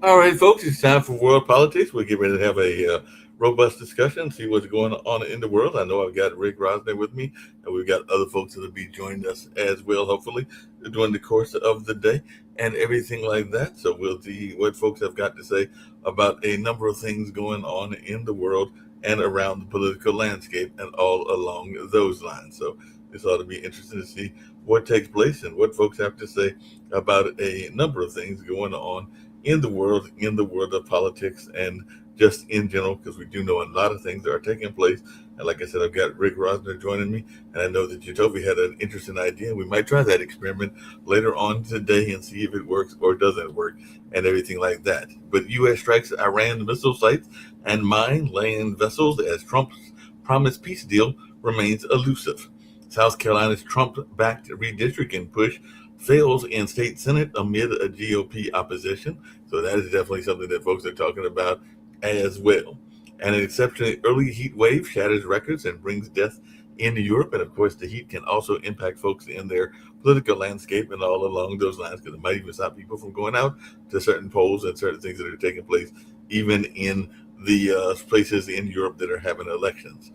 All right, folks, it's time for world politics. We're getting ready to have a robust discussion, see what's going on in the world. I know I've got Rick Rosner with me, and we've got other folks that will be joining us as well, hopefully, during the course of the day and everything like that. So we'll see what folks have got to say about a number of things going on in the world and around the political landscape and all along those lines. So this ought to be interesting to see what takes place and what folks have to say about a number of things going on in the world of politics and just in general, because we do know a lot of things that are taking place. And like I said, I've got Rick Rosner joining me, and I know that Jacoby had an interesting idea. We might try that experiment later on today and see if it works or doesn't work and everything like that. But U.S. strikes Iran missile sites and mine land vessels as Trump's promised peace deal remains elusive. South Carolina's Trump-backed redistricting push fails in state senate amid a GOP opposition. So that is definitely something that folks are talking about as well. And an exceptionally early heat wave shatters records and brings death in Europe. And of course, the heat can also impact folks in their political landscape and all along those lines, because it might even stop people from going out to certain polls and certain things that are taking place, even in the places in Europe that are having elections.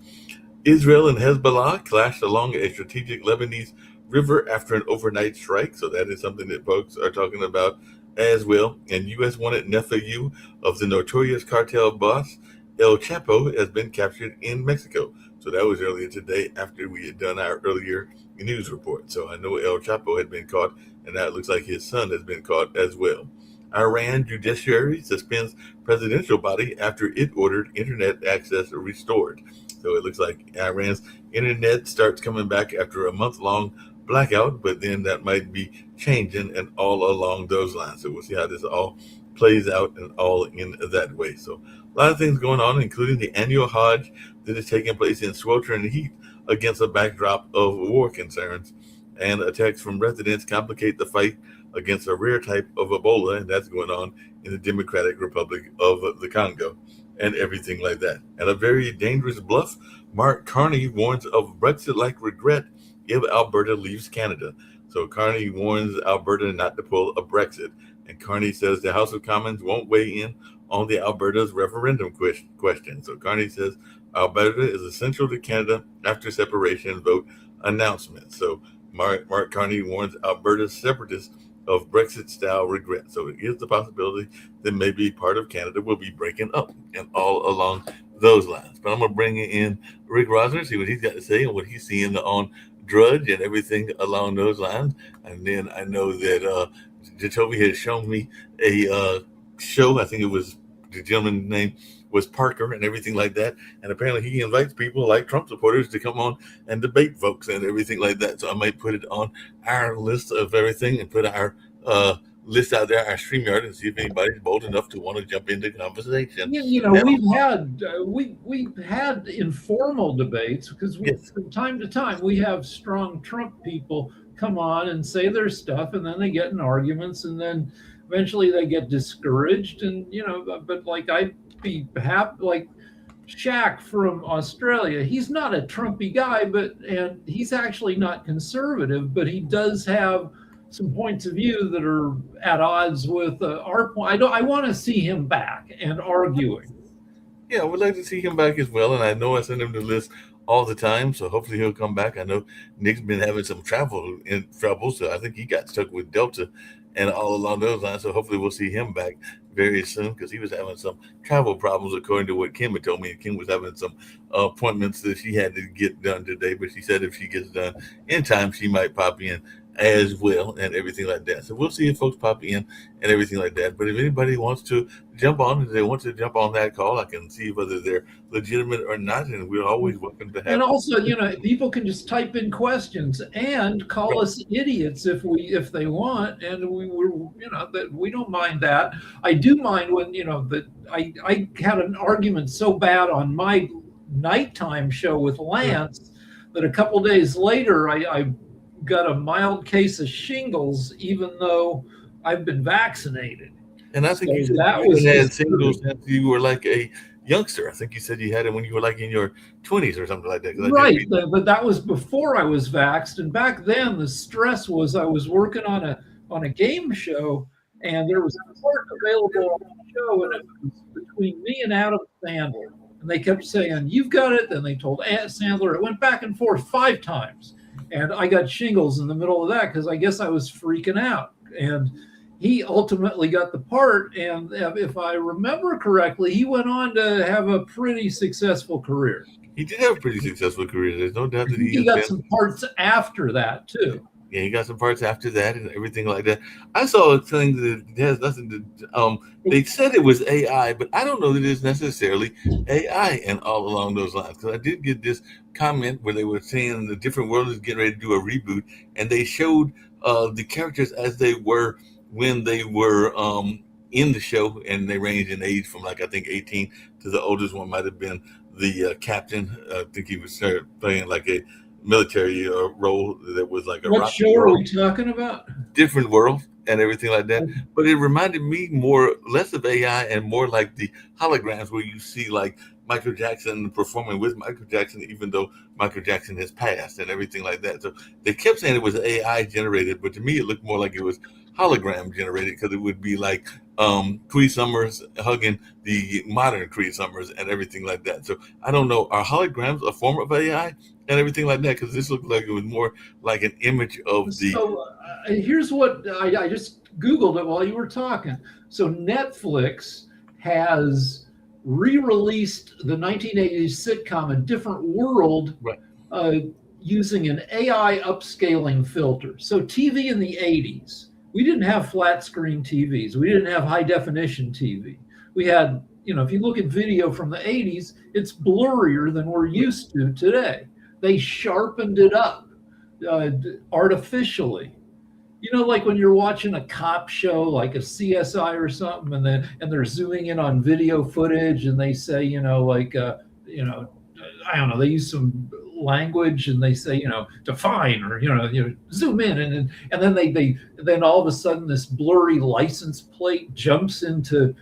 Israel and Hezbollah clashed along a strategic Lebanese river after an overnight strike. So that is something that folks are talking about as well. And U.S. wanted nephew of the notorious cartel boss El Chapo has been captured in Mexico. So that was earlier today after we had done our earlier news report. So I know El Chapo had been caught, and now it looks like his son has been caught as well. Iran judiciary suspends presidential body after it ordered internet access restored. So it looks like Iran's internet starts coming back after a month long blackout, but then that might be changing and all along those lines. So we'll see how this all plays out and all in that way. So a lot of things going on, including the annual Hajj that is taking place in sweltering heat against a backdrop of war concerns. And attacks from residents complicate the fight against a rare type of Ebola, and that's going on in the Democratic Republic of the Congo and everything like that. And a very dangerous bluff, Mark Carney warns of Brexit like regret if Alberta leaves Canada. So Carney warns Alberta not to pull a Brexit. And Carney says the House of Commons won't weigh in on the Alberta's referendum question. So Carney says Alberta is essential to Canada after separation vote announcement. So Mark Carney warns Alberta's separatists of Brexit style regret. So it is the possibility that maybe part of Canada will be breaking up and all along those lines. But I'm going to bring in Rick Rosner, see what he's got to say and what he's seeing on Drudge and everything along those lines. And then I know that Jacoby has shown me a show. I think it was the gentleman's name was Parker and everything like that. And apparently he invites people like Trump supporters to come on and debate folks and everything like that. So I might put it on our list of everything and put our list out there, our StreamYard, and see if anybody's bold enough to want to jump into conversation. Now, we've had informal debates because yes, from time to time we have strong Trump people come on and say their stuff, and then they get in arguments, and then eventually they get discouraged, and but like I'd be happy, like Shaq from Australia. He's not a Trumpy guy, and he's actually not conservative, but he does have some points of view that are at odds with our point. I want to see him back and arguing. yeah, I would like to see him back as well. And I know I send him the list all the time, so hopefully he'll come back. I know Nick's been having some trouble, so I think he got stuck with Delta and all along those lines. So hopefully we'll see him back very soon, because he was having some travel problems, according to what Kim had told me. Kim was having some appointments that she had to get done today, but she said if she gets done in time, she might pop in as well and everything like that. So we'll see if folks pop in and everything like that. But if anybody wants to jump on, if they want to jump on that call, I can see whether they're legitimate or not, and we're always welcome to And have. also, people can just type in questions and call us idiots if they want, and that we don't mind that. I do mind when that I had an argument so bad on my nighttime show with Lance that a couple days later I got a mild case of shingles, even though I've been vaccinated. And I So think you said that you was haven't had singles disturbing. since you were like a youngster. I think you said you had it when you were like in your 20s or something like that. Because I did Right, read. but that was before I was vaxxed, and back then the stress was I was working on a game show, and there was a part available. show, and it was between me and Adam Sandler. And they kept saying, "You've got it." Then they told Sandler. It went back and forth 5 times. And I got shingles in the middle of that because I guess I was freaking out. And he ultimately got the part. And if I remember correctly, he went on to have a pretty successful career. He did have a pretty successful career. There's no doubt that he got some parts after that, too. Yeah, he got some parts after that and everything like that. I saw a thing that has nothing to. They said it was AI, but I don't know that it's necessarily AI and all along those lines. Because I did get this comment where they were saying the different world is getting ready to do a reboot, and they showed the characters as they were when they were in the show, and they ranged in age from, like, I think 18 to the oldest one might have been the captain. I think he was playing like a military role that was like a what show are we talking about? Different world and everything like that. But it reminded me less of AI and more like the holograms where you see like Michael Jackson performing with Michael Jackson, even though Michael Jackson has passed and everything like that. So they kept saying it was AI generated, but to me it looked more like it was hologram generated, because it would be like Cree Summers hugging the modern Cree Summers and everything like that. So I don't know, are holograms a form of AI and everything like that? Because this looked like it was more like an image of the. So here's what I just Googled it while you were talking. So Netflix has re-released the 1980s sitcom A Different World, right, using an AI upscaling filter. So TV in the 80s, we didn't have flat screen TVs. We didn't have high definition TV. We had, if you look at video from the 80s, it's blurrier than we're used to today. They sharpened it up artificially. Like when you're watching a cop show, like a CSI or something, and they're zooming in on video footage, and they say, I don't know, they use some language and they say, define, or zoom in, and then all of a sudden this blurry license plate jumps into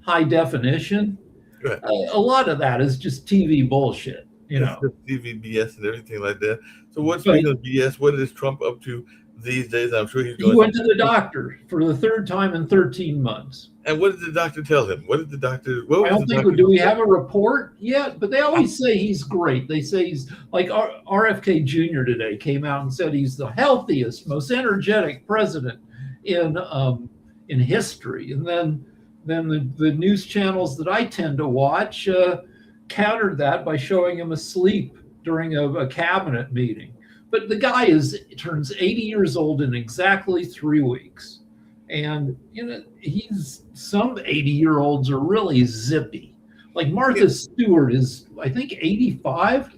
high definition. Right. A lot of that is just TV bullshit, TV BS and everything like that. So speaking of BS, what is Trump up to these days? I'm sure he went to the doctor for the 3rd time in 13 months. And what did the doctor tell him? What did the doctor? I don't think. Do we have a report yet? But they always say he's great. They say he's like RFK Jr. today came out and said he's the healthiest, most energetic president in history. And then the news channels that I tend to watch countered that by showing him asleep during a cabinet meeting. But the guy turns 80 years old in exactly 3 weeks. And, some 80-year-olds are really zippy. Like Martha Stewart is, I think, 85.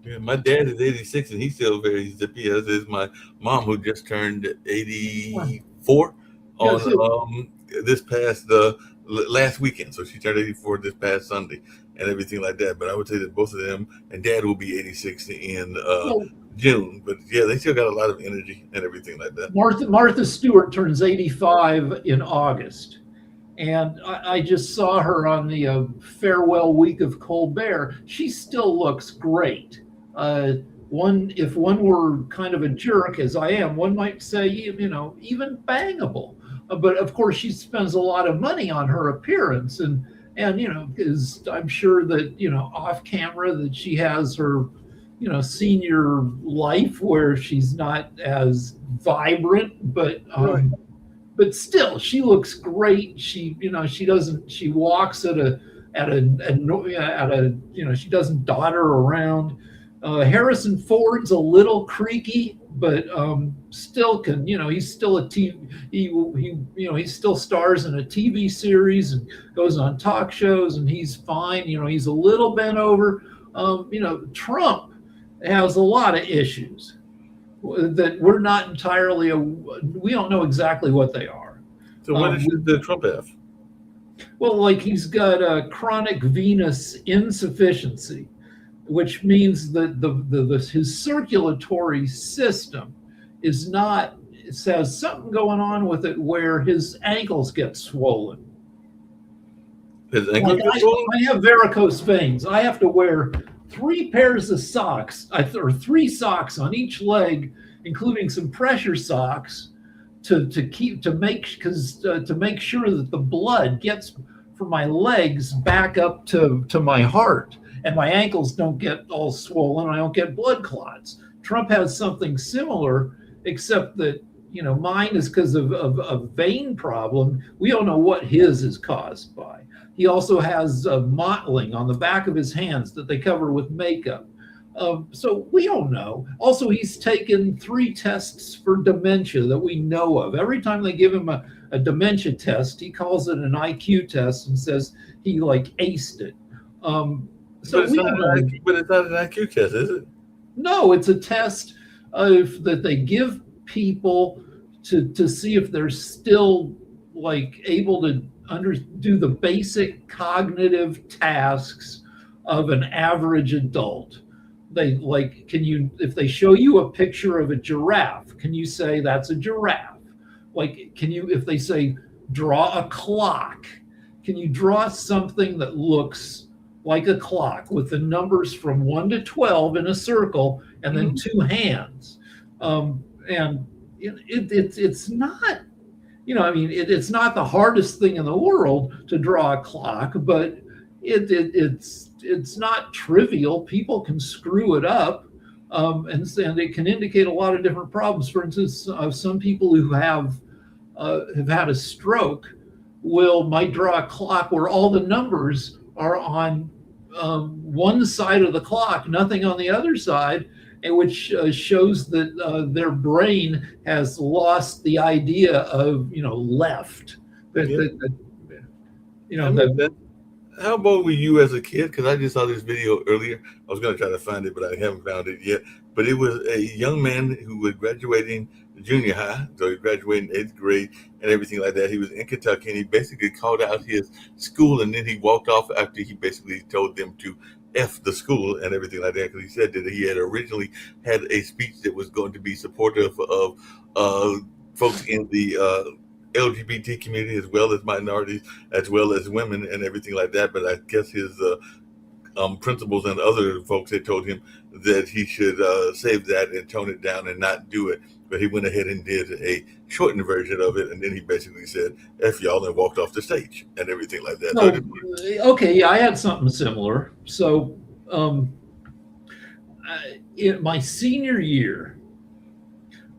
Yeah, my dad is 86 and he's still very zippy, as is my mom, who just turned 84 on this past last weekend. So she turned 84 this past Sunday and everything like that. But I would say that both of them, and Dad will be 86 in June. But yeah, they still got a lot of energy and everything like that. Martha Stewart turns 85 in August. And I just saw her on the farewell week of Colbert. She still looks great. If one were kind of a jerk, as I am, one might say, even bangable. But of course, she spends a lot of money on her appearance, and because I'm sure that off camera that she has her senior life where she's not as vibrant, but right. But still, she looks great. She walks she doesn't dodder around. Harrison Ford's a little creaky, but still can, he's still a TV, he still stars in a TV series and goes on talk shows, and he's fine. He's a little bent over. Trump has a lot of issues that we're not entirely, we don't know exactly what they are. So what does the Trump have? Well, like he's got a chronic venous insufficiency, which means that his circulatory system has something going on with it where his ankles get swollen. His ankles get swollen? I have varicose veins. I have to wear 3 pairs of socks, or 3 socks on each leg, including some pressure socks, to make sure that the blood gets from my legs back up to my heart, and my ankles don't get all swollen. I don't get blood clots. Trump has something similar, except that mine is because of a vein problem. We don't know what his is caused by. He also has mottling on the back of his hands that they cover with makeup. So we don't know. Also, he's taken 3 tests for dementia that we know of. Every time they give him a dementia test, he calls it an IQ test and says he aced it. But it's not an IQ test, is it? No, it's a test that they give people to see if they're still able to do the basic cognitive tasks of an average adult. They if they show you a picture of a giraffe, can you say that's a giraffe? If they say draw a clock, can you draw something that looks like a clock with the numbers from 1 to 12 in a circle and then 2 hands? And it's not, it's not the hardest thing in the world to draw a clock, but it's not trivial. People can screw it up, and it can indicate a lot of different problems. For instance, some people who have had a stroke might draw a clock where all the numbers are on one side of the clock, nothing on the other side, and which shows that their brain has lost the idea of left. How old were you as a kid? Because I just saw this video earlier. I was going to try to find it, but I haven't found it yet. But it was a young man who was graduating junior high, so he graduated in 8th grade and everything like that. He was in Kentucky, and he basically called out his school, and then he walked off after he basically told them to F the school and everything like that, because he said that he had originally had a speech that was going to be supportive of folks in the LGBT community, as well as minorities, as well as women and everything like that. But I guess his principals and other folks had told him that he should save that and tone it down and not do it. But he went ahead and did a shortened version of it, and then he basically said "F y'all" and walked off the stage and everything like that. Okay, yeah, I had something similar. So in my senior year,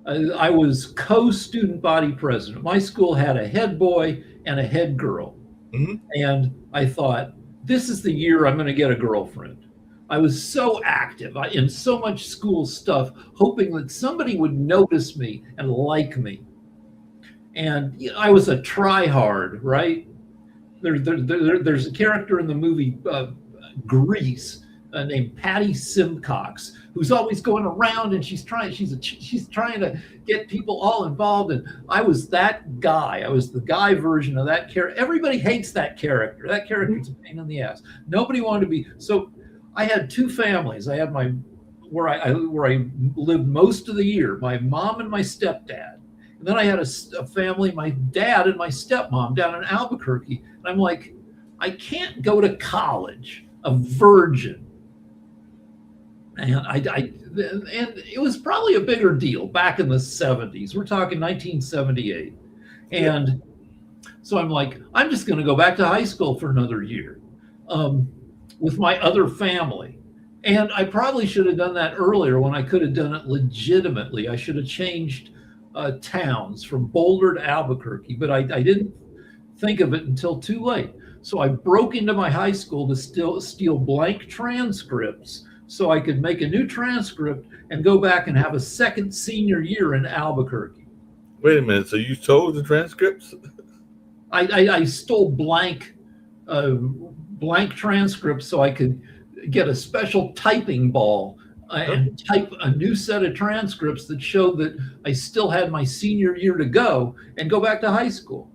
I was co-student body president. My school had a head boy and a head girl. Mm-hmm. And I thought, this is the year I'm going to get a girlfriend. I was so active in so much school stuff, hoping that somebody would notice me and like me. And I was a try-hard, right? There's a character in the movie Grease named Patty Simcox, who's always going around, and she's trying to get people all involved. And I was that guy. I was the guy version of that character. Everybody hates that character. That character's a pain in the ass. Nobody wanted to be. So I had 2 families. I had where I lived most of the year, my mom and my stepdad. And then I had a family, my dad and my stepmom down in Albuquerque. And I'm like, I can't go to college, a virgin. And and it was probably a bigger deal back in the 70s. We're talking 1978. And so I'm like, I'm just going to go back to high school for another year with my other family. And I probably should have done that earlier when I could have done it legitimately. I should have changed towns from Boulder to Albuquerque, but I didn't think of it until too late. So I broke into my high school to steal blank transcripts so I could make a new transcript and go back and have a second senior year in Albuquerque. Wait a minute. So you stole the transcripts? I stole blank transcripts so I could get a special typing ball and type a new set of transcripts that showed that I still had my senior year to go and go back to high school.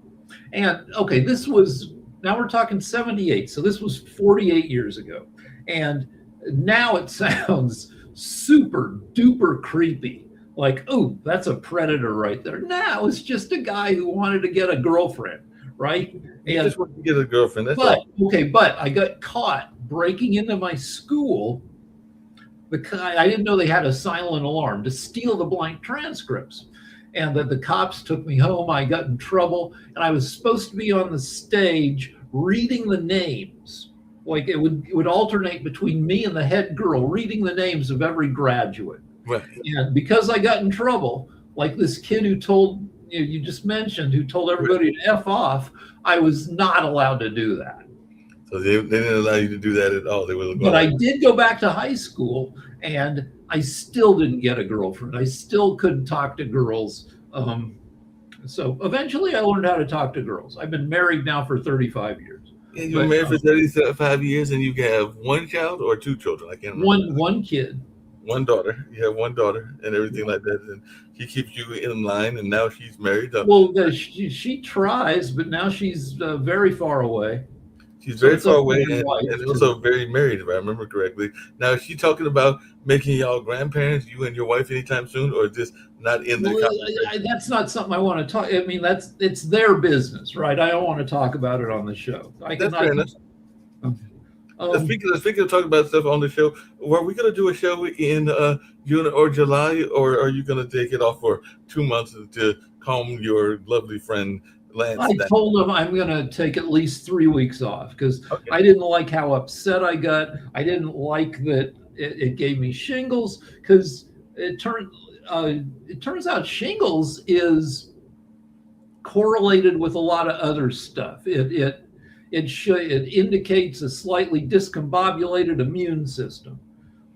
And okay, now we're talking 78. So this was 48 years ago. And now it sounds super duper creepy. Like, oh, that's a predator right there. Now it's just a guy who wanted to get a girlfriend, right? And just wanted to get a girlfriend. That's but all. Okay, but I got caught breaking into my school because I didn't know they had a silent alarm to steal the blank transcripts. and that the cops took me home. I got in trouble, and I was supposed to be on the stage reading the names. Like it would alternate between me and the head girl reading the names of every graduate. Right. And because I got in trouble, like this kid who told you just mentioned, who told everybody to F off, I was not allowed to do that. So they didn't allow you to do that at all. They would. But I did go back to high school, and I still didn't get a girlfriend. I still couldn't talk to girls. So eventually I learned how to talk to girls. I've been married now for 35 years. Yeah, you were married for 35 years, and you have one child or two children? I can't remember. One kid. One daughter. You have one daughter and everything like that. And she keeps you in line, and now she's married. Well, she tries, but now she's very far away. She's very far away and also very married, if I remember correctly. Now, is she talking about making y'all grandparents, you and your wife, anytime soon, or is this not in the conversation? That's not something I want to talk. I mean, it's their business, right? I don't want to talk about it on the show. That's fair enough. Speaking of talking about stuff on the show, were we going to do a show in June or July, or are you going to take it off for 2 months to calm your lovely friend Lance? I told him I'm going to take at least 3 weeks off because I didn't like how upset I got. I didn't like that it gave me shingles because it turns out shingles is correlated with a lot of other stuff. It indicates a slightly discombobulated immune system.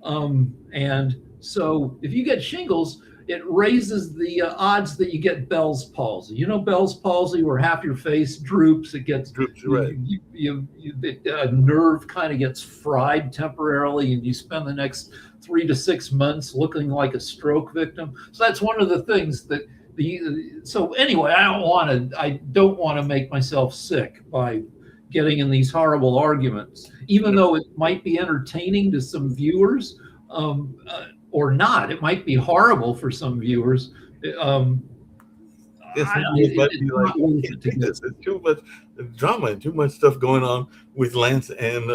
And so if you get shingles, it raises the odds that you get Bell's palsy. You know Bell's palsy, where half your face droops. It gets droops, right? A nerve kind of gets fried temporarily, and you spend the next 3 to 6 months looking like a stroke victim. So that's one of the things that So anyway, I don't want to make myself sick by getting in these horrible arguments, even though it might be entertaining to some viewers. Or not. It might be horrible for some viewers. It's too much drama and too much stuff going on with Lance and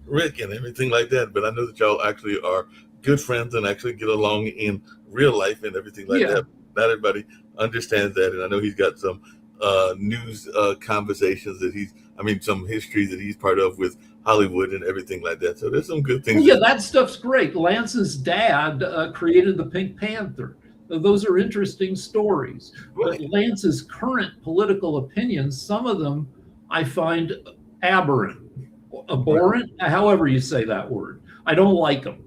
Rick and everything like that. But I know that y'all actually are good friends and actually get along in real life and everything like that. Not everybody understands that. And I know he's got some news conversations that some history that he's part of with Hollywood and everything like that. So there's some good things. Yeah, that stuff's great. Lance's dad created the Pink Panther. Those are interesting stories. Right. But Lance's current political opinions, some of them I find aberrant, abhorrent, however you say that word. I don't like them.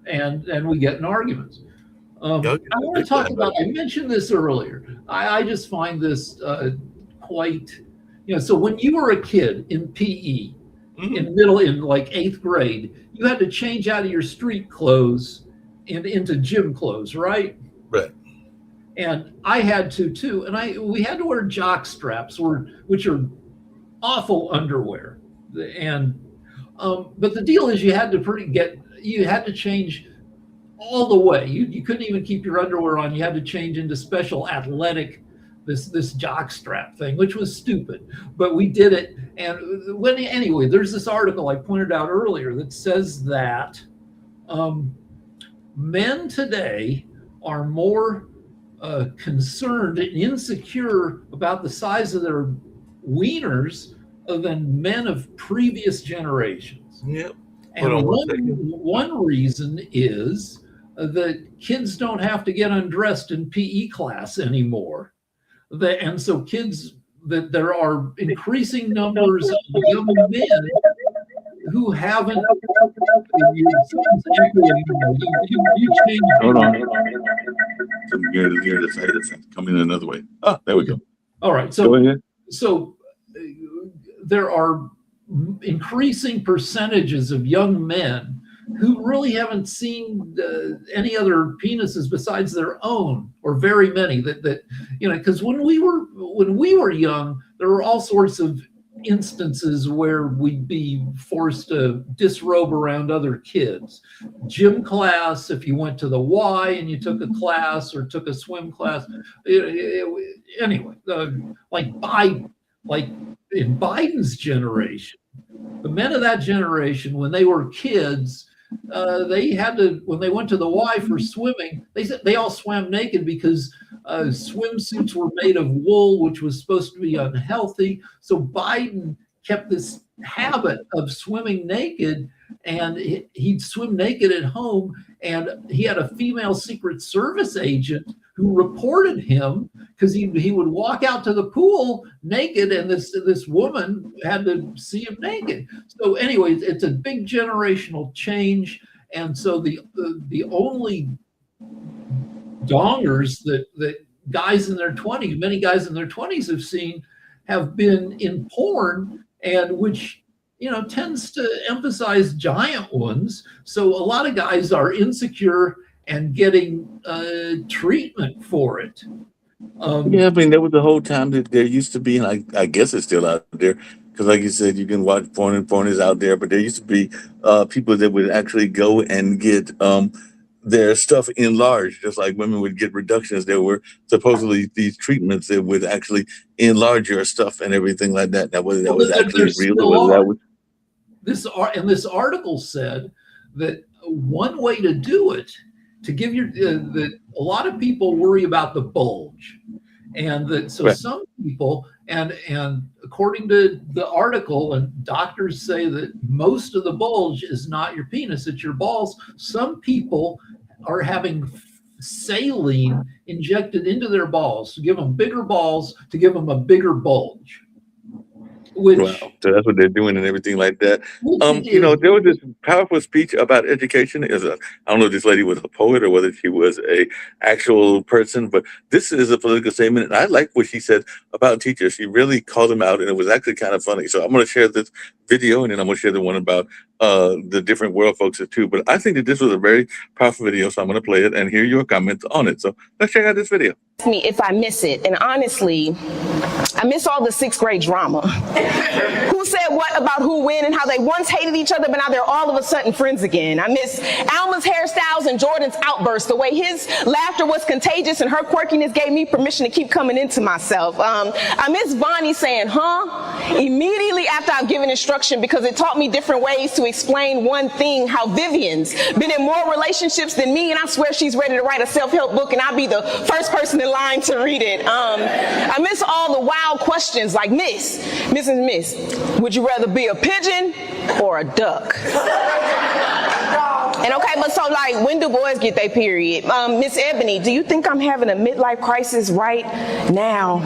And we get in arguments. I want to talk about, I mentioned this earlier. I just find this quite, so when you were a kid in PE, in like 8th grade, you had to change out of your street clothes and into gym clothes, right? Right. And I had to too. And we had to wear jock straps, which are awful underwear. And but the deal is you had to change all the way. You couldn't even keep your underwear on. You had to change into special athletic, this jock strap thing, which was stupid, but we did it. And anyway, there's this article I pointed out earlier that says that men today are more concerned and insecure about the size of their wieners than men of previous generations. Yep. And one reason is that kids don't have to get undressed in PE class anymore. And so there are increasing numbers of young men who haven't. Hold on. Coming in another way. Ah, there we go. All right. So there are increasing percentages of young men who really haven't seen any other penises besides their own, or very many because when we were young, there were all sorts of instances where we'd be forced to disrobe around other kids. Gym class, if you went to the Y and you took a class or took a swim class. Anyway, like in Biden's generation, the men of that generation, when they were kids, they had to, when they went to the Y for swimming, they said they all swam naked because swimsuits were made of wool, which was supposed to be unhealthy. So Biden kept this habit of swimming naked, and he'd swim naked at home. And he had a female Secret Service agent who reported him because he would walk out to the pool naked, and this woman had to see him naked. So anyway, it's a big generational change, and so the only dongers that guys in their 20s, many guys in their 20s have seen, have been in porn, and which tends to emphasize giant ones. So a lot of guys are insecure and getting treatment for it. Yeah, I mean, that was the whole time that there used to be, and I guess it's still out there, because like you said, you can watch porn, and porn is out there, but there used to be people that would actually go and get their stuff enlarged, just like women would get reductions. There were supposedly these treatments that would actually enlarge your stuff and everything like that. That was actually real. This article said that one way to do it, to give your that a lot of people worry about the bulge, and that so right. Some people and according to the article, and doctors say that most of the bulge is not your penis, it's your balls. Some people are having saline injected into their balls to give them bigger balls, to give them a bigger bulge. Which, wow. So that's what they're doing and everything like that. There was this powerful speech about education. I don't know if this lady was a poet or whether she was a actual person, but this is a political statement. And I like what she said about teachers. She really called them out, and it was actually kind of funny. So I'm going to share this video, and then I'm going to share the one about the different world folks too. But I think that this was a very powerful video, so I'm going to play it and hear your comments on it. So let's check out this video. Me if I miss it, and honestly, I miss all the 6th grade drama. Who said what about who when, and how they once hated each other, but now they're all of a sudden friends again. I miss Alma's hairstyles and Jordan's outbursts, the way his laughter was contagious and her quirkiness gave me permission to keep coming into myself. I miss Bonnie saying, huh, immediately after I've given instruction, because it taught me different ways to explain one thing, how Vivian's been in more relationships than me, and I swear she's ready to write a self-help book, and I'll be the first person in line to read it. I miss all the wild questions like, Miss, would you rather be a pigeon or a duck? And okay, but so like, when do boys get their period? Miss Ebony, do you think I'm having a midlife crisis right now?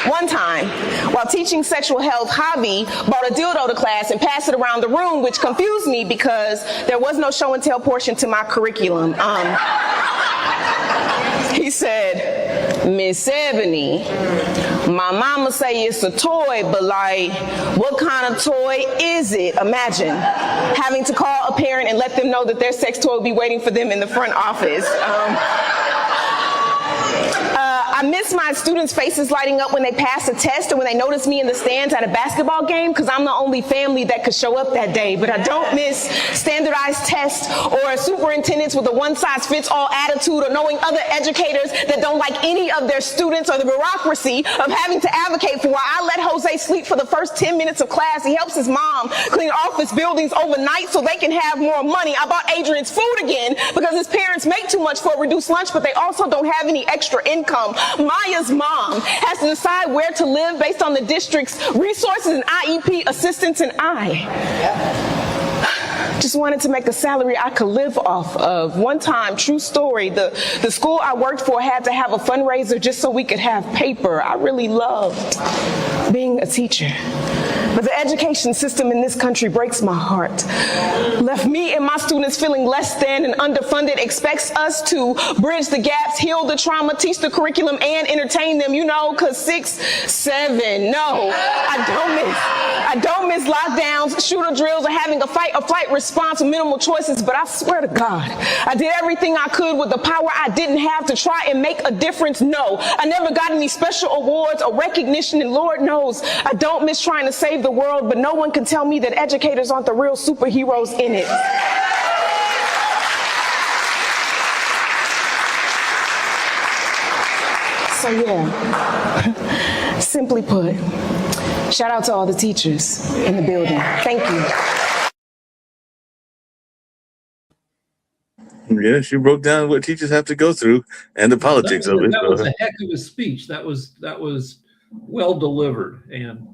One time, while teaching sexual health, Javi brought a dildo to class and passed it around the room, which confused me because there was no show and tell portion to my curriculum. He said, Miss Ebony, my mama say it's a toy, but like, what kind of toy is it? Imagine having to call a parent and let them know that their sex toy will be waiting for them in the front office. I miss my students' faces lighting up when they pass a test or when they notice me in the stands at a basketball game, because I'm the only family that could show up that day. But I don't miss standardized tests or superintendents with a one-size-fits-all attitude, or knowing other educators that don't like any of their students, or the bureaucracy of having to advocate for why I let Jose sleep for the first 10 minutes of class. He helps his mom clean office buildings overnight so they can have more money. I bought Adrian's food again because his parents make too much for a reduced lunch, but they also don't have any extra income. Maya's mom has to decide where to live based on the district's resources and IEP assistance, and I just wanted to make a salary I could live off of. One time, true story, the school I worked for had to have a fundraiser just so we could have paper. I really loved being a teacher. But the education system in this country breaks my heart. Left me and my students feeling less than and underfunded, expects us to bridge the gaps, heal the trauma, teach the curriculum, and entertain them, because 6, 7, no, I don't miss lockdowns, shooter drills, or having a fight or flight response with minimal choices, but I swear to God, I did everything I could with the power I didn't have to try and make a difference. No, I never got any special awards or recognition, and Lord knows I don't miss trying to save the world, but no one can tell me that educators aren't the real superheroes in it. So yeah, simply put, shout out to all the teachers in the building. Thank you. Yeah, she broke down what teachers have to go through and the politics of it. That was a heck of a speech. That was well delivered and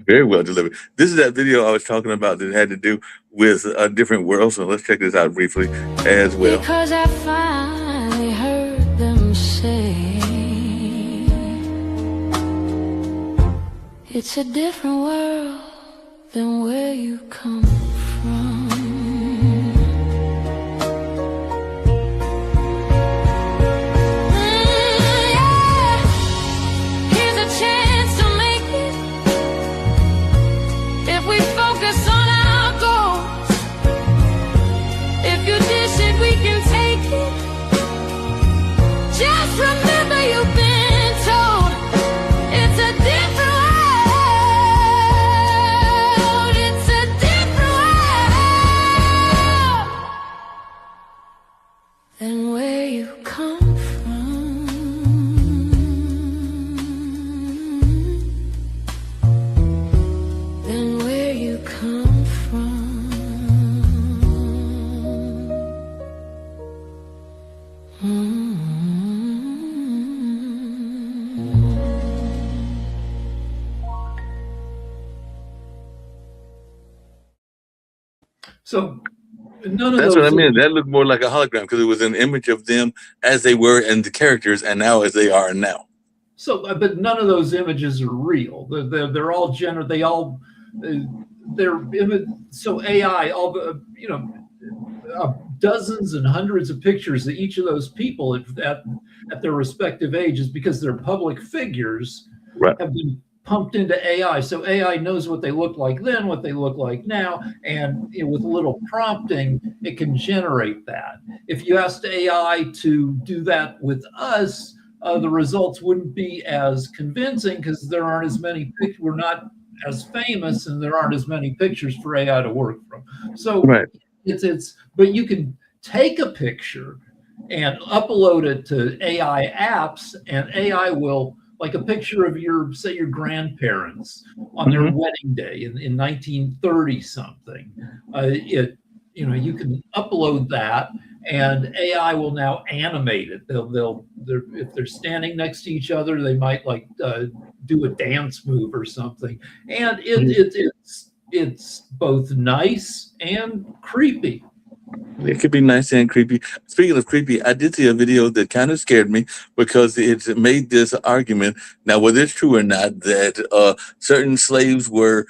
very well delivered. This is that video I was talking about that had to do with a different world. So let's check this out briefly as well. Because I finally heard them say it's a different world than where you come from. Than where you come from. Than where you come from. so none of That's those what I mean. That looked more like a hologram because it was an image of them as they were and the characters, and now as they are now. So, but none of those images are real. They're all they all so AI, all the dozens and hundreds of pictures of each of those people at their respective ages, because they're public figures, Right. have been pumped into AI. So AI knows what they look like then, what they look like now, and with a little prompting, it can generate that. If you asked AI to do that with us, the results wouldn't be as convincing because there aren't as many pictures. We're not as famous, and there aren't as many pictures for AI to work from. So Right. but you can take a picture and upload it to AI apps, and AI will, like a picture of your grandparents on their wedding day in 1930 something. You can upload that, and AI will now animate it. If they're standing next to each other, they might do a dance move or something, and it's both nice and creepy. It could be nice and creepy. Speaking of creepy, I did see a video that kind of scared me because it made this argument. Now, whether it's true or not, that certain slaves were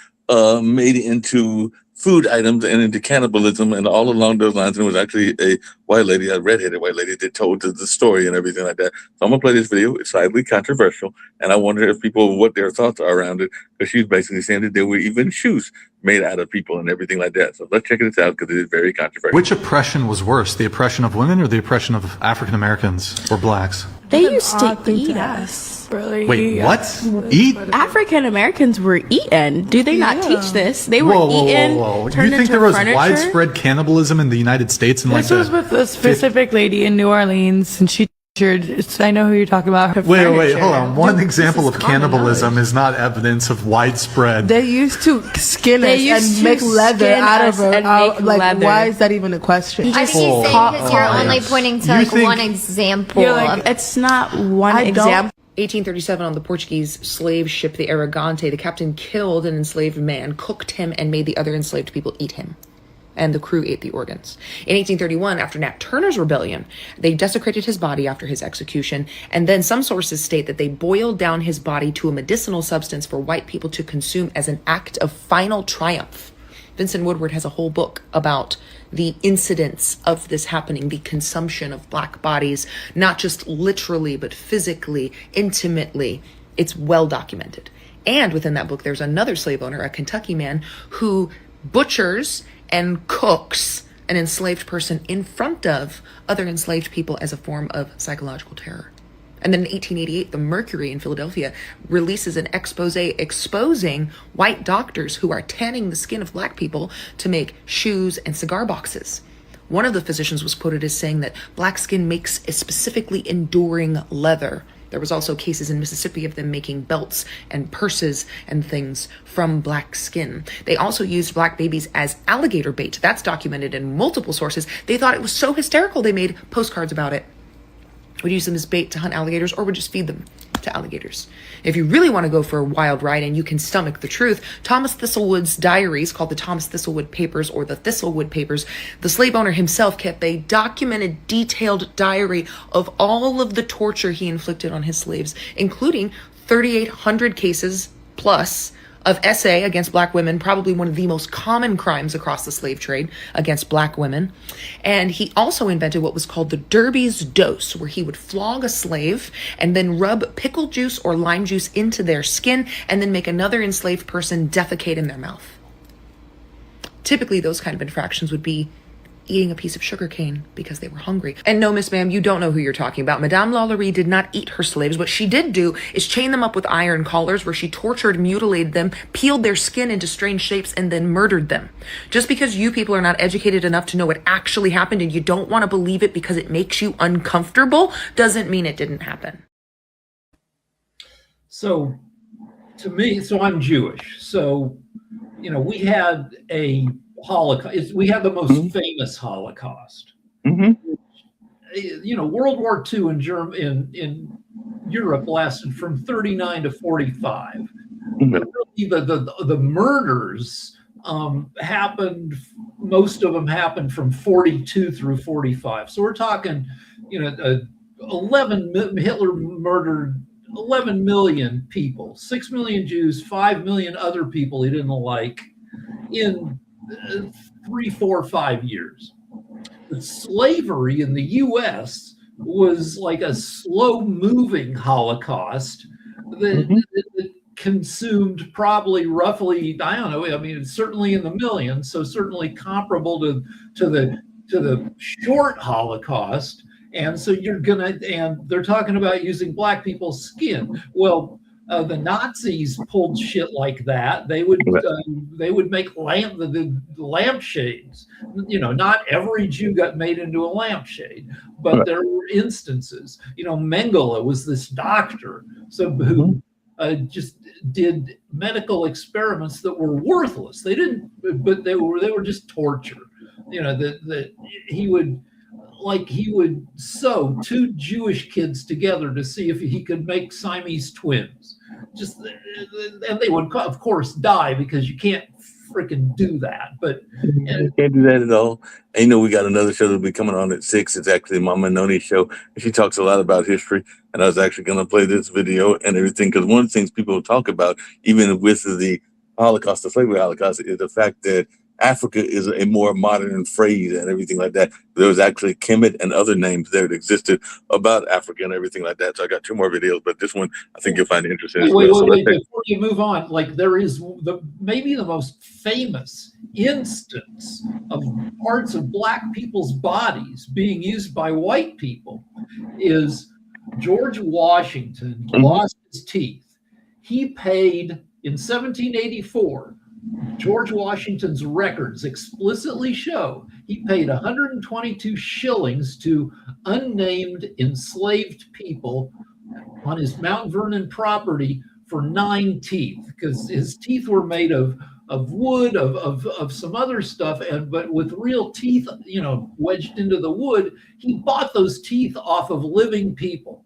made into food items and into cannibalism and all along those lines. And it was actually a white lady, a redheaded white lady, that told the story and everything like that. So I'm going to play this video. It's slightly controversial. And I wonder if people, what their thoughts are around it, because she's basically saying that there were even shoes made out of people and everything like that. So let's check this out because it is very controversial. Which oppression was worse, the oppression of women or the oppression of African Americans or blacks? They used to eat us. Wait, what? Eat? African Americans were eaten. Do they not teach this? They were eaten. Whoa. Turned You think into there was furniture? widespread cannibalism in the United States in This was with a specific lady in New Orleans, and she I know who you're talking about. Her Wait, furniture. hold on. One example This of is common cannibalism knowledge. is not evidence of widespread. They used to skin us used and to make leather skin out us of it. and make Like, leather. why is that even a question? I think he's Oh, saying because you're fine. only pointing to You like think- one example. You're like, it's not one I don't- example. 1837 on the Portuguese slave ship the Aragante, the captain killed an enslaved man, cooked him, and made the other enslaved people eat him. And the crew ate the organs. In 1831, after Nat Turner's rebellion, they desecrated his body after his execution, and then some sources state that they boiled down his body to a medicinal substance for white people to consume as an act of final triumph. Vincent Woodward has a whole book about the incidents of this happening, the consumption of black bodies, not just literally, but physically, intimately. It's well documented. And within that book, there's another slave owner, a Kentucky man, who butchers and cooks an enslaved person in front of other enslaved people as a form of psychological terror. And then in 1888, the Mercury in Philadelphia releases an expose exposing white doctors who are tanning the skin of black people to make shoes and cigar boxes. One of the physicians was quoted as saying that black skin makes a specifically enduring leather There was also cases in Mississippi of them making belts and purses and things from black skin. They also used black babies as alligator bait. That's documented in multiple sources. They thought it was so hysterical they made postcards about it. Would use them as bait to hunt alligators or would just feed them to alligators. If you really want to go for a wild ride and you can stomach the truth, Thomas Thistlewood's diaries, called the Thomas Thistlewood Papers or the Thistlewood Papers, the slave owner himself kept a documented, detailed diary of all of the torture he inflicted on his slaves, including 3,800 cases plus of SA against black women, probably one of the most common crimes across the slave trade against black women. And he also invented what was called the Derby's dose, where he would flog a slave and then rub pickle juice or lime juice into their skin and then make another enslaved person defecate in their mouth. Typically, those kind of infractions would be eating a piece of sugar cane because they were hungry. And no, Miss Ma'am, you don't know who you're talking about. Madame Lalaurie did not eat her slaves. What she did do is chain them up with iron collars where she tortured, mutilated them, peeled their skin into strange shapes, and then murdered them. Just because you people are not educated enough to know what actually happened and you don't want to believe it because it makes you uncomfortable doesn't mean it didn't happen. So to me, so I'm Jewish. So, we had a Holocaust. We had the most famous Holocaust. World War II in Europe lasted from 39 to 45. The murders happened. Most of them happened from 42 through 45. So we're talking, Hitler murdered 11 million people, 6 million Jews, 5 million other people he didn't like in 3, 4, 5 years. The slavery in the U.S. was like a slow-moving Holocaust that consumed probably roughly, I don't know, I mean, certainly in the millions, so certainly comparable to the short Holocaust. And so and they're talking about using black people's skin. Well, the Nazis pulled shit like that. They would make the lampshades. Not every Jew got made into a lampshade, but there were instances. Mengele was this doctor, who just did medical experiments that were worthless. They were just torture. That he would sew 2 Jewish kids together to see if he could make Siamese twins. And they would, of course, die because you can't freaking do that. But you can't do that at all. And we got another show that'll be coming on at 6. It's actually Mama Noni's show. And she talks a lot about history. And I was actually going to play this video and everything, because one of the things people talk about, even with the Holocaust, the slavery Holocaust, is the fact that Africa is a more modern phrase and everything like that. There was actually Kemet and other names that existed about Africa and everything like that. So I got 2 more videos, but this one I think you'll find interesting. Wait, before you move on, there is maybe the most famous instance of parts of black people's bodies being used by white people is George Washington lost his teeth. He paid in 1784. George Washington's records explicitly show he paid 122 shillings to unnamed enslaved people on his Mount Vernon property for 9 teeth, because his teeth were made of wood, of some other stuff, but with real teeth, wedged into the wood. He bought those teeth off of living people.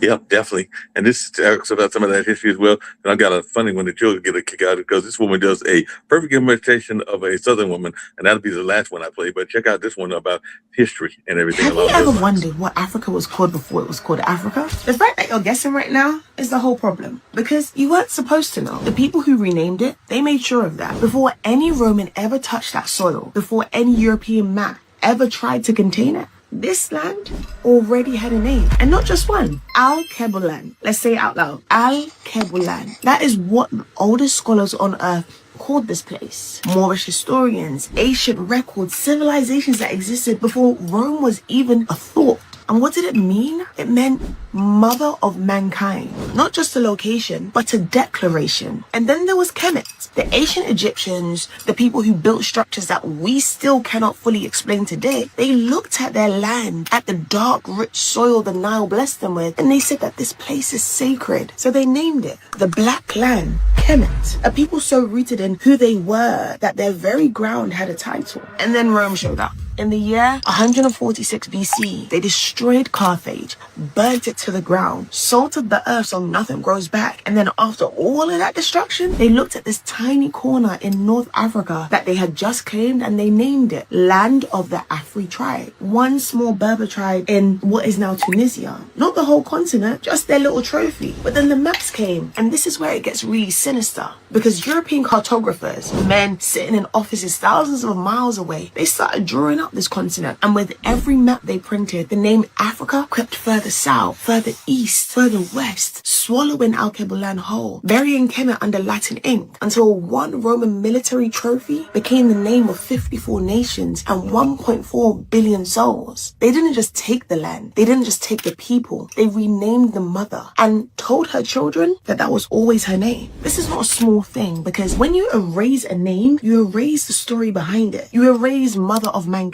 Yeah, definitely. And this talks about some of that history as well. And I've got a funny one that you'll get a kick out of, because this woman does a perfect imitation of a Southern woman, and that'll be the last one I play. But check out this one about history and everything. Have you ever wondered what Africa was called before it was called Africa? The fact that you're guessing right now is the whole problem, because you weren't supposed to know. The people who renamed it, they made sure of that. Before any Roman ever touched that soil, before any European map ever tried to contain it, this land already had a name, and not just one. Al-Kebulan. Let's say it out loud. Al-Kebulan. That is what the oldest scholars on earth called this place. Moorish historians, ancient records, civilizations that existed before Rome was even a thought. And what did it mean? It meant mother of mankind. Not just a location, but a declaration. And then there was Kemet. The ancient Egyptians, the people who built structures that we still cannot fully explain today, they looked at their land, at the dark, rich soil the Nile blessed them with, and they said that this place is sacred. So they named it the Black Land, Kemet. A people so rooted in who they were that their very ground had a title. And then Rome showed up. In the year 146 BC, they destroyed Carthage, burnt it to the ground, salted the earth so nothing grows back. And then after all of that destruction, they looked at this tiny corner in North Africa that they had just claimed and they named it Land of the Afri tribe. One small Berber tribe in what is now Tunisia. Not the whole continent, just their little trophy. But then the maps came, and this is where it gets really sinister. Because European cartographers, men sitting in offices thousands of miles away, they started drawing up this continent, and with every map they printed, the name Africa crept further south, further east, further west, swallowing Alkebulan whole, burying Kemet under Latin ink, until one Roman military trophy became the name of 54 nations and 1.4 billion souls. They didn't just take the land, they didn't just take the people, they renamed the mother and told her children that that was always her name. This is not a small thing, because when you erase a name, you erase the story behind it. You erase mother of mankind.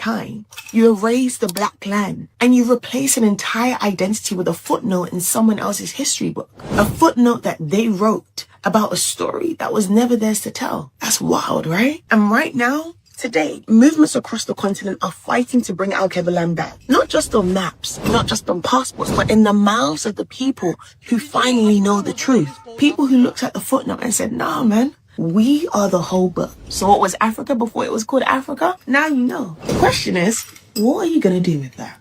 You erase the Black Land, and you replace an entire identity with a footnote in someone else's history book. A footnote that they wrote about a story that was never theirs to tell. That's wild, right? And right now, today, movements across the continent are fighting to bring Alkebulan back. Not just on maps, not just on passports, but in the mouths of the people who finally know the truth. People who looked at the footnote and said, nah, man, we are the whole book. So what was Africa before it was called Africa? Now you know. The question is, what are you going to do with that?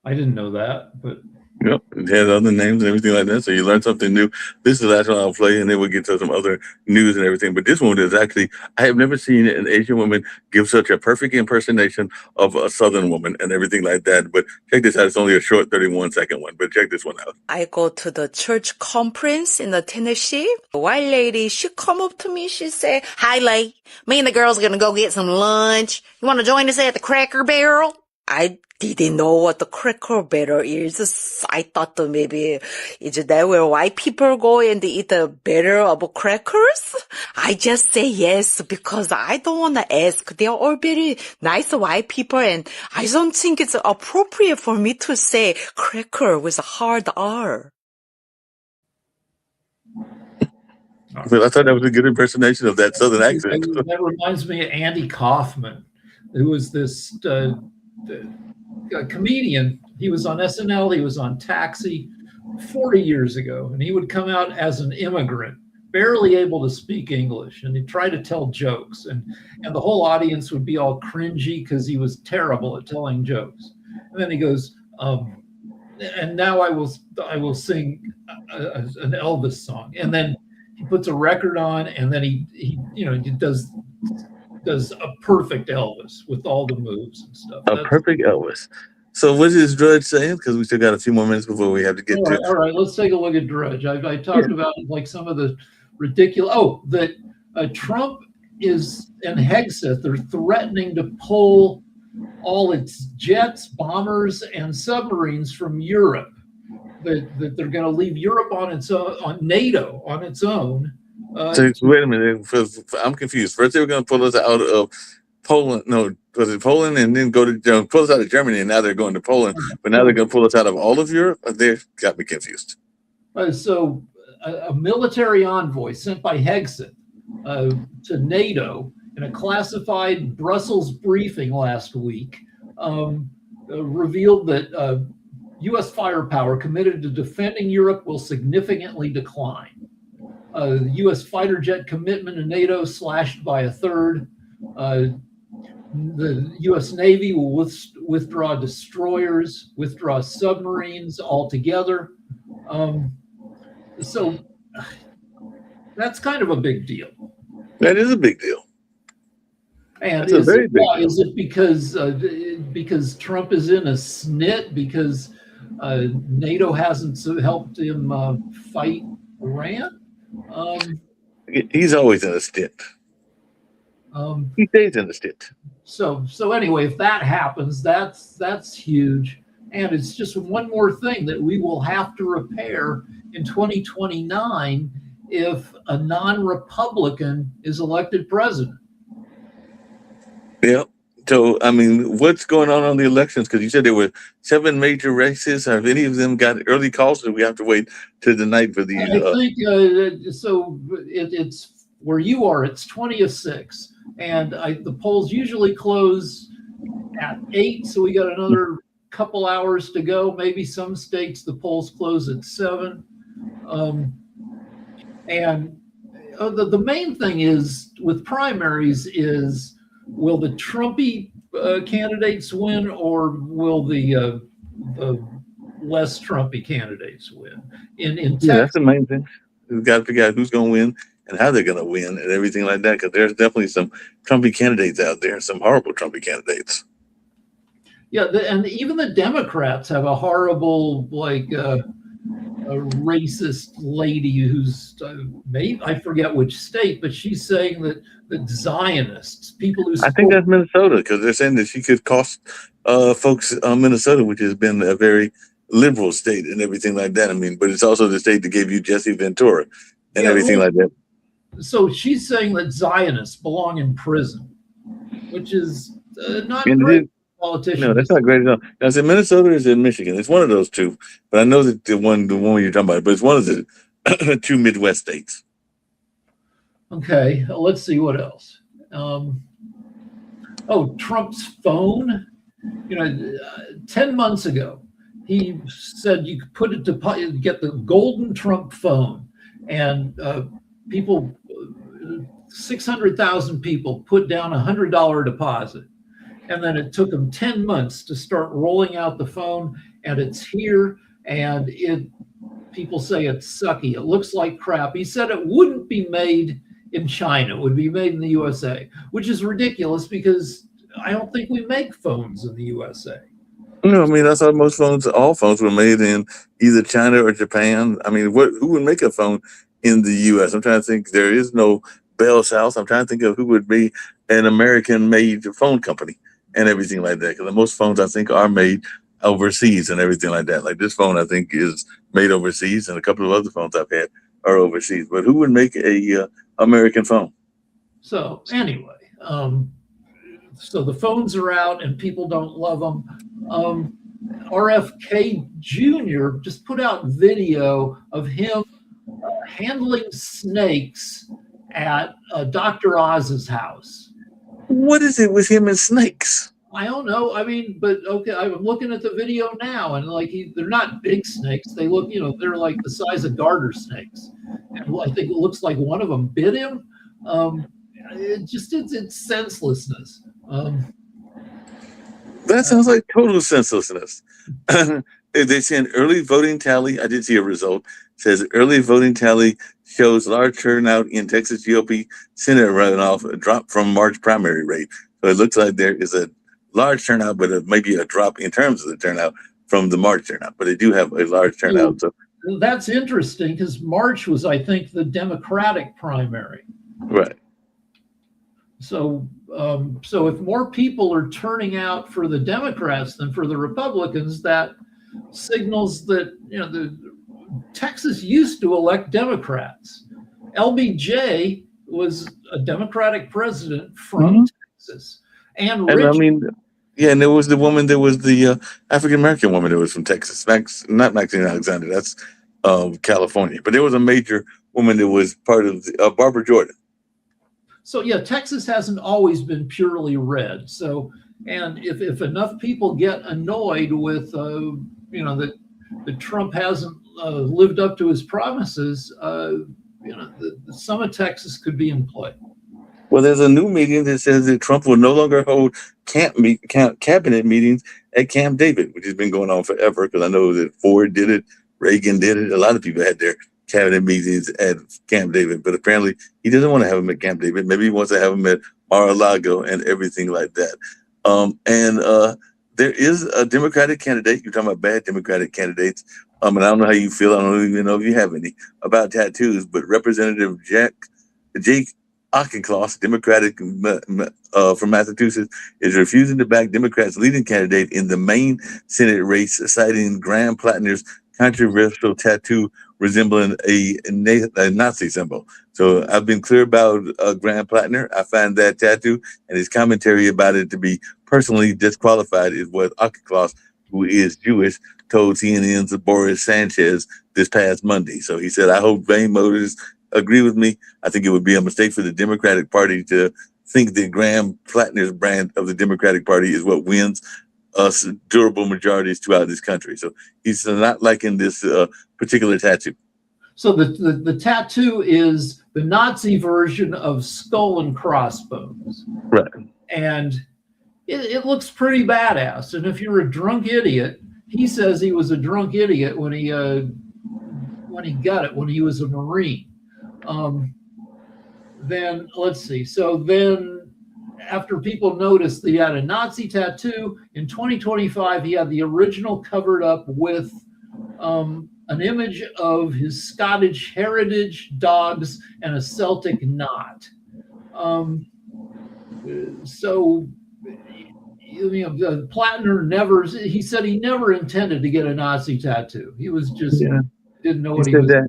I didn't know that, but Yep, it has other names and everything like that. So you learn something new. This is the last one I'll play, and then we'll get to some other news and everything. But this one is actually, I have never seen an Asian woman give such a perfect impersonation of a Southern woman and everything like that. But check this out. It's only a short 31-second one, but check this one out. I go to the church conference in the Tennessee. A white lady, she come up to me, she said, "Hi, Lay, me and the girls are going to go get some lunch. You want to join us at the Cracker Barrel?" I didn't know what the Cracker Barrel is. I thought that maybe is that where white people go and eat a barrel of crackers? I just say yes because I don't want to ask. They are all very nice white people, and I don't think it's appropriate for me to say cracker with a hard R. But I thought that was a good impersonation of that Southern accent. That reminds me of Andy Kaufman, who was this a comedian. He was on SNL, he was on Taxi 40 years ago, and he would come out as an immigrant, barely able to speak English, and he'd try to tell jokes, and the whole audience would be all cringy because he was terrible at telling jokes. And then he goes, and now I will sing an Elvis song, and then he puts a record on, and then he does a perfect Elvis with all the moves and stuff. Perfect Elvis. So what is Drudge saying? Because we still got a few more minutes before we have to get to. All right, let's take a look at Drudge. I talked about like some of the ridiculous. Oh, that Trump is and Hegseth, they're threatening to pull all its jets, bombers, and submarines from Europe. That they're going to leave Europe on its own, on NATO on its own. So wait a minute, I'm confused. First they were going to pull us out of Poland. No, was it Poland? And then pull us out of Germany, and now they're going to Poland. But now they're going to pull us out of all of Europe? They got me confused. So a military envoy sent by Hegseth to NATO in a classified Brussels briefing last week revealed that U.S. firepower committed to defending Europe will significantly decline. The U.S. fighter jet commitment to NATO slashed by a third. The U.S. Navy will withdraw destroyers, withdraw submarines altogether. So that's kind of a big deal. That is a big deal. And is it because Trump is in a snit because NATO hasn't helped him fight Iran? He's always in a stint. He stays in the stint. So anyway, if that happens, that's huge. And it's just one more thing that we will have to repair in 2029 if a non-Republican is elected president. Yeah. So, I mean, what's going on the elections? Because you said there were 7 major races. Have any of them got early calls, or do we have to wait till the night for the? I think so. It's where you are. It's 20 of 6, and the polls usually close at 8. So we got another couple hours to go. Maybe some states the polls close at 7. And the main thing is with primaries is, will the Trumpy candidates win, or will the less Trumpy candidates win? In Texas, that's the main thing. We've got to figure out who's going to win and how they're going to win and everything like that. Because there's definitely some Trumpy candidates out there, some horrible Trumpy candidates. Yeah, and even the Democrats have a horrible, like, a racist lady who's maybe, I forget which state, but she's saying that Zionists, people who I think that's Minnesota, because they're saying that she could cost folks Minnesota, which has been a very liberal state and everything like that. I mean, but it's also the state that gave you Jesse Ventura and everything like that. So she's saying that Zionists belong in prison, which is not And great. Politicians. No, that's not great at all. Now, is it Minnesota or is it Michigan? It's one of those two, but I know that the one you're talking about, but it's one of the 2 Midwest states. Okay, let's see what else. Trump's phone. 10 months ago, he said you could put it to get the golden Trump phone, and people, 600,000 people put down $100 deposit. And then it took them 10 months to start rolling out the phone, and it's here, and people say it's sucky. It looks like crap. He said it wouldn't be made in China. It would be made in the USA, which is ridiculous because I don't think we make phones in the USA. No, I mean, that's how all phones were made in either China or Japan. I mean, who would make a phone in the US? I'm trying to think. There is no Bell South. I'm trying to think of who would be an American-made phone company and everything like that. Because most phones, I think, are made overseas and everything like that. Like this phone, I think, is made overseas, and a couple of other phones I've had are overseas. But who would make a American phone? So anyway, so the phones are out and people don't love them. RFK Jr. just put out video of him handling snakes at Dr. Oz's house. What is it with him and snakes? I don't know. I mean, but okay, I'm looking at the video now, and like they're not big snakes. They look, they're like the size of garter snakes. And I think it looks like one of them bit him. It's senselessness. That sounds like total senselessness. They say an early voting tally. I did see a result. It says early voting tally shows large turnout in Texas GOP Senate runoff, a drop from March primary rate. So it looks like there is a large turnout, but maybe a drop in terms of the turnout from the March turnout. But they do have a large turnout. So that's interesting because March was, I think, the Democratic primary. Right. So if more people are turning out for the Democrats than for the Republicans, that signals that Texas used to elect Democrats. LBJ was a Democratic president from Texas, and I mean, yeah, and there was the woman. There was the African American woman that was from Texas. Not Maxine Alexander. That's California. But there was a major woman that was part of Barbara Jordan. So yeah, Texas hasn't always been purely red. So, and if enough people get annoyed with that Trump hasn't lived up to his promises, some of Texas could be in play. Well, there's a new meeting that says that Trump will no longer hold cabinet meetings at Camp David, which has been going on forever. Because I know that Ford did it, Reagan did it. A lot of people had their cabinet meetings at Camp David, but apparently he doesn't want to have them at Camp David. Maybe he wants to have them at Mar-a-Lago and everything like that. There is a Democratic candidate. You're talking about bad Democratic candidates. And I don't know how you feel. I don't even know if you have any about tattoos, but Representative Jake Auchincloss, Democratic from Massachusetts, is refusing to back Democrats' leading candidate in the Maine Senate race, citing Graham Plattner's controversial tattoo resembling a Nazi symbol. So I've been clear about Graham Plattner. I find that tattoo and his commentary about it to be personally disqualified, is what Auchincloss, who is Jewish, told CNN's Boris Sanchez this past Monday. So he said, I hope Bain Motors agree with me. I think it would be a mistake for the Democratic Party to think that Graham Plattner's brand of the Democratic Party is what wins us durable majorities throughout this country. So he's not liking this particular tattoo. So the tattoo is the Nazi version of skull and crossbones. Right. And it looks pretty badass. And if you're a drunk idiot, he says he was a drunk idiot when he got it, when he was a Marine. Then let's see. So then after people noticed that he had a Nazi tattoo, in 2025, he had the original covered up with an image of his Scottish heritage dogs and a Celtic knot. So, you know, Plattner never, he said he never intended to get a Nazi tattoo. He was just, didn't know what he was doing.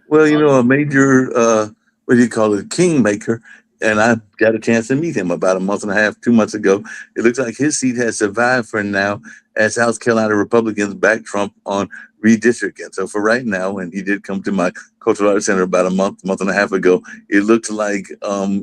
Well, you know, a major, what do you call it, kingmaker, and I got a chance to meet him about a month and a half, 2 months ago. It looks like his seat has survived for now as South Carolina Republicans back Trump on redistricting. So for right now, and he did come to my Cultural Arts Center about a month and a half ago, it looks like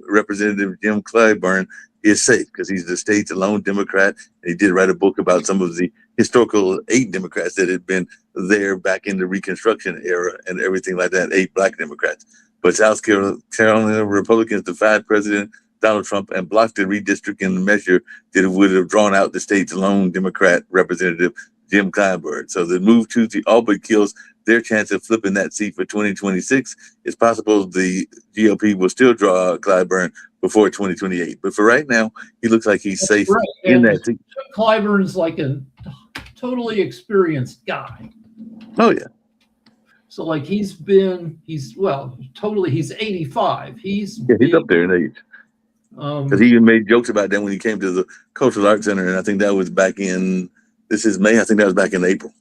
Representative Jim Clyburn is safe because he's the state's lone Democrat. And he did write a book about some of the historical 8 Democrats that had been there back in the Reconstruction era and everything like that, 8 Black Democrats. But South Carolina Republicans defied President Donald Trump and blocked the redistricting measure that would have drawn out the state's lone Democrat representative, Jim Clyburn. So the move to the Albany kills their chance of flipping that seat for 2026. It's possible the GOP will still draw Clyburn before 2028. But for right now, he looks like he's safe in that seat. Clyburn's like a totally experienced guy. Oh, yeah. So like he's 85. He's up there in age. Because he even made jokes about that when he came to the Cultural Arts Center, and I think that was back in, this is May, I think that was back in April.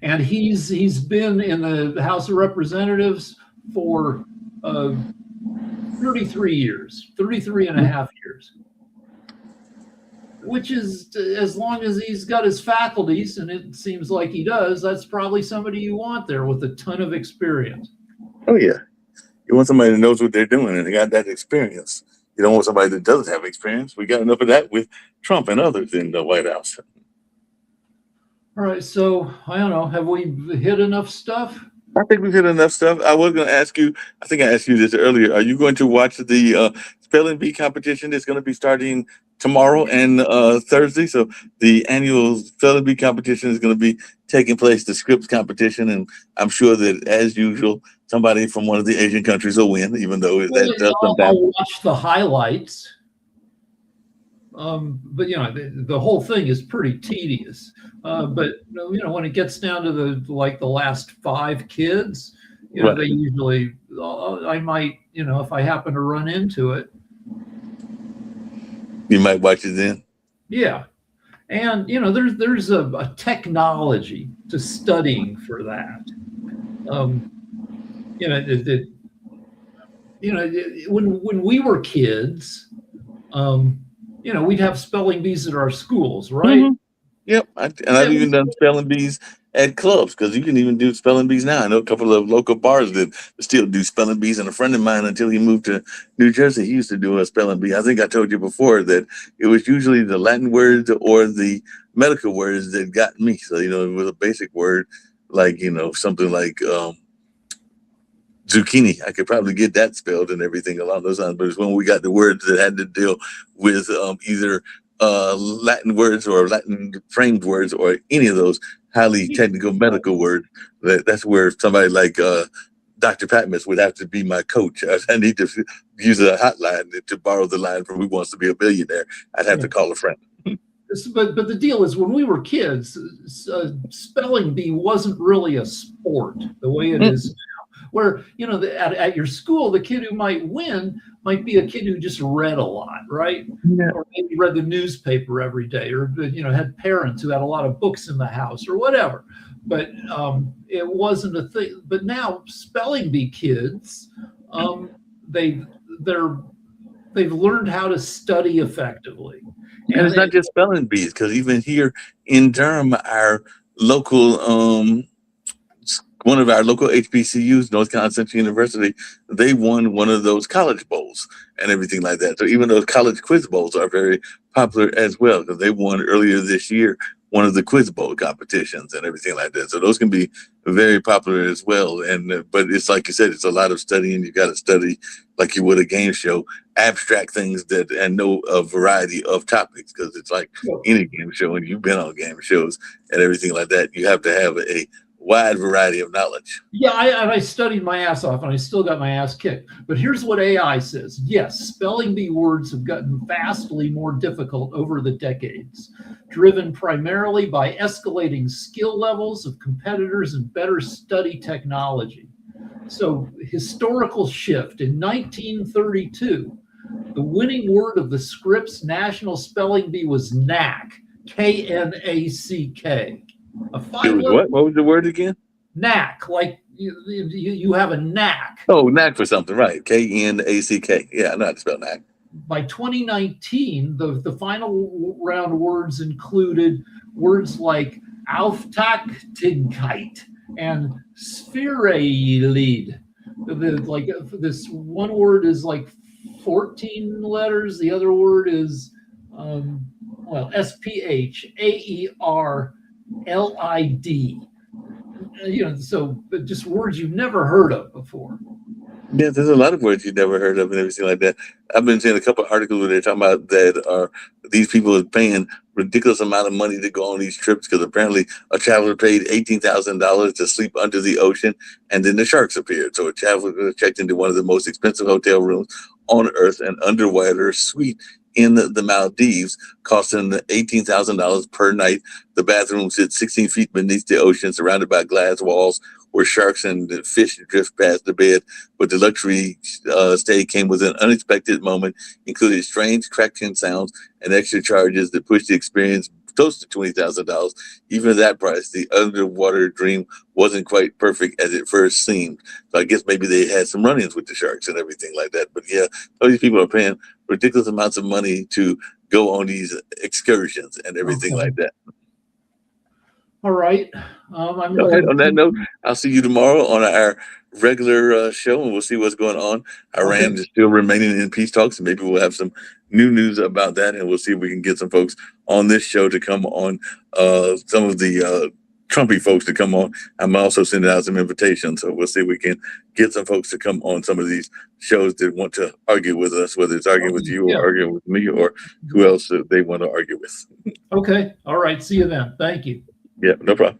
And he's been in the House of Representatives for 33 years, 33 and a half years, which is as long as he's got his faculties, and it seems like he does. That's probably somebody you want there with a ton of experience. Oh, yeah. You want somebody that knows what they're doing and they got that experience. You don't want somebody that doesn't have experience. We got enough of that with Trump and others in the White House. All right, so I don't know. Have we hit enough stuff? I think we've hit enough stuff. I was going to ask you, I think I asked you this earlier. Are you going to watch the spelling bee competition that's going to be starting tomorrow and Thursday? So the annual spelling bee competition is going to be taking place, the Scripps competition. And I'm sure that, as usual, somebody from one of the Asian countries will win, even though that does sometimes. I'll watch the highlights. But, you know, the whole thing is pretty tedious. But, you know, when it gets down to the last 5 kids, you know, Right. they usually, I might, you know, if I happen to run into it. You might watch it then. Yeah. And, you know, there's a technology to studying for that. You know, when we were kids, you know, we'd have spelling bees at our schools, right? Mm-hmm. Yep. I've even done spelling bees at clubs, because you can even do spelling bees now. I know a couple of local bars that still do spelling bees, and a friend of mine, until he moved to New Jersey, he used to do a spelling bee. I think I told you before that it was usually the Latin words or the medical words that got me. So, you know, it was a basic word like, you know, something like zucchini. I could probably get that spelled and everything along those lines. But it's when we got the words that had to deal with either Latin words or Latin framed words or any of those highly technical medical words, that's where somebody like Dr. Patmos would have to be my coach. I need to use a hotline to borrow the line from Who Wants to Be a Billionaire. I'd have to call a friend. But the deal is, when we were kids, spelling bee wasn't really a sport the way it is now. where, at your school, the kid who might win might be a kid who just read a lot, right? Yeah. Or maybe read the newspaper every day, or, had parents who had a lot of books in the house or whatever. But it wasn't a thing. But now spelling bee kids, they've learned how to study effectively. And it's not just spelling bees, because even here in Durham, our local, one of our local HBCUs, North Carolina Central University, they won one of those college bowls and everything like that. So even those college quiz bowls are very popular as well, because they won earlier this year one of the quiz bowl competitions and everything like that. So those can be very popular as well. And but it's like you said, it's a lot of studying. You got to study like you would a game show, abstract things and know a variety of topics, because it's like any game show, and you've been on game shows and everything like that. You have to have a wide variety of knowledge. Yeah, I studied my ass off, and I still got my ass kicked. But here's what AI says. Yes, spelling bee words have gotten vastly more difficult over the decades, driven primarily by escalating skill levels of competitors and better study technology. So, historical shift. In 1932, the winning word of the Scripps National Spelling Bee was knack, K-N-A-C-K. What was the word again? Knack, like you have a knack. Oh, knack for something, right? K-N-A-C-K. Yeah, I know how to spell knack. By 2019, the final round words included words like Auftaktigkeit and Spherelied. Like this one word is like 14 letters. The other word is S-P-H-A-E-R-L-I-D. So just words you've never heard of before. Yeah, there's a lot of words you never heard of and everything like that. I've been seeing a couple of articles where they're talking about that these people are paying ridiculous amount of money to go on these trips, because apparently a traveler paid $18,000 to sleep under the ocean, and then the sharks appeared. So a traveler checked into one of the most expensive hotel rooms on Earth, an underwater suite in the Maldives, costing $18,000 per night. The bathroom sits 16 feet beneath the ocean, surrounded by glass walls, where sharks and fish drift past the bed. But the luxury stay came with an unexpected moment, including strange cracking sounds and extra charges that pushed the experience close to $20,000. Even at that price, the underwater dream wasn't quite perfect as it first seemed. So I guess maybe they had some run-ins with the sharks and everything like that. But yeah, all these people are paying ridiculous amounts of money to go on these excursions and everything like that. All right. On that note, I'll see you tomorrow on our regular show, and we'll see what's going on. Iran is still remaining in peace talks, and maybe we'll have some new news about that, and we'll see if we can get some folks on this show to come on, some of the Trumpy folks to come on. I'm also sending out some invitations, so we'll see if we can get some folks to come on some of these shows that want to argue with us, whether it's arguing with you or arguing with me or who else they want to argue with. Okay. All right. See you then. Thank you. Yeah, no problem.